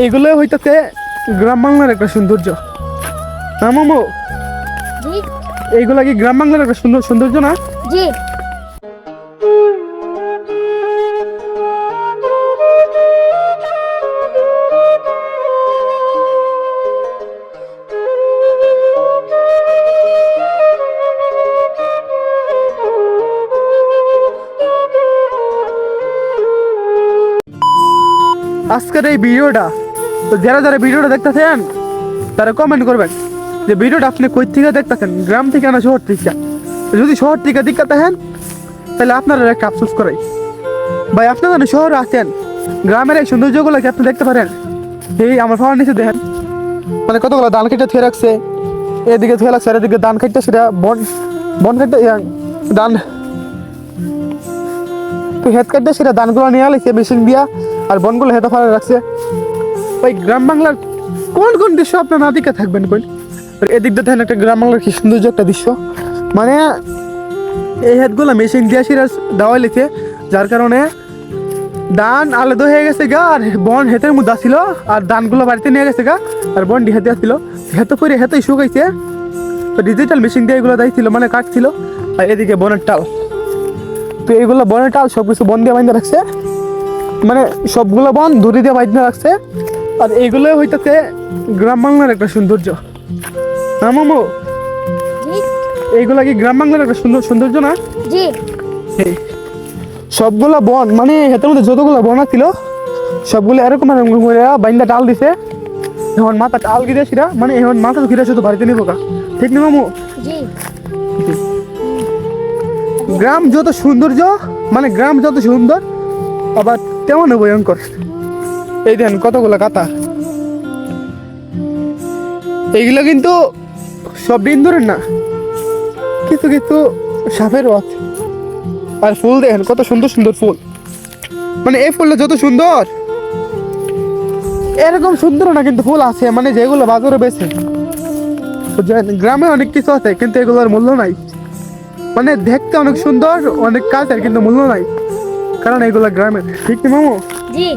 এইগুলো হইতাছে গ্রাম বাংলার একটা সৌন্দর্য। না মামু, জি এইগুলা কি গ্রাম বাংলার একটা সৌন্দর্য না? জি। আজকের এই ভিডিওটা তো যারা যারা ভিডিওটা দেখতেছেন তারা কমেন্ট করবেন যে ভিডিওটা আপনি কই থেকে দেখতেছেন, গ্রাম থেকে না শহর থেকে। যদি শহর থেকে দেখতেছেন তাহলে আপনারা একটা আফসোস করাই ভাই, আপনারা যেন শহরে আছেন, গ্রামের এই সৌন্দর্যগুলো কি আপনি দেখতে পারেন? এই আমার ফাওয়ার নিচে দেখেন, মানে কতগুলো ধান কেটে থুয়ে রাখছে, এদিকে থুয়ে রাখছে আর এদিকে ধান কাটতে, সেটা বন বন কাটতে ধান তো হেত কাটতে সেটা ধানগুলো নিয়ে আলাইছে মেশিন দিয়া, আর বনগুলো হেতে ফাড়া রাখছে। ওই গ্রাম বাংলার কোন কোন দৃশ্য আপনার না দিকে থাকবেন কোন? এদিক দিয়ে দেখেন একটা গ্রাম বাংলার কি সৌন্দর্য একটা দৃশ্য, মানে এই হেতগুলো মেশিন দিয়া সিরাজ দেওয়া লিখে, যার কারণে ধান আলাদা হয়ে গেছে গা, আর বন হেতের মধ্যে আসছিল, আর ধানগুলো বাড়িতে নিয়ে গেছে গা, আর বনটি হেতে আসছিল, হেতে করে হেতেই শুকাইছে। তো ডিজিটাল মেশিন দিয়ে এগুলো দিয়েছিল, মানে কাটছিল। আর এদিকে বনের টাল, তো এইগুলো বনের টাল সব কিছু বন দিয়ে বাইন্ধে রাখছে, মানে সবগুলো বন দড়ি দিয়ে বাইন্ধে রাখছে। আর এইগুলো হইতাছে গ্রাম বাংলার একটা সৌন্দর্য। না মামু, জি এইগুলা কি গ্রাম বাংলার একটা সৌন্দর্য না? জি। এই সবগুলা বন, মানে হেতের মধ্যে যতগুলো বন ছিল সবগুলো এরকম এরকম করে বাইন্দা টাল দিছে। এখন মাথা টাল গিয়ে সেটা, মানে এখন মাথা তো ঘিরে শুধু বাড়িতে নিবো কা, ঠিক না মামু? জি গ্রাম যত সৌন্দর্য, মানে গ্রাম যত সুন্দর আবার তেমন ভয়ঙ্কর। এই দেখেন কতগুলো কাতা, এইগুলো কিন্তু সব দিন ধরেন না, কিছু কিছু সাপেরও আছে। আর ফুল দেখেন কত সুন্দর সুন্দর ফুল, মানে এই ফুলটা যত সুন্দর এরকম সুন্দর না কিন্তু ফুল আছে, মানে যেগুলো বাজারে বেছে। গ্রামে অনেক কিছু আছে কিন্তু এগুলোর মূল্য নাই, মানে দেখতে অনেক সুন্দর অনেক কাজের কিন্তু মূল্য নাই, কারণ এগুলো গ্রামের, ঠিক না মামু? জি।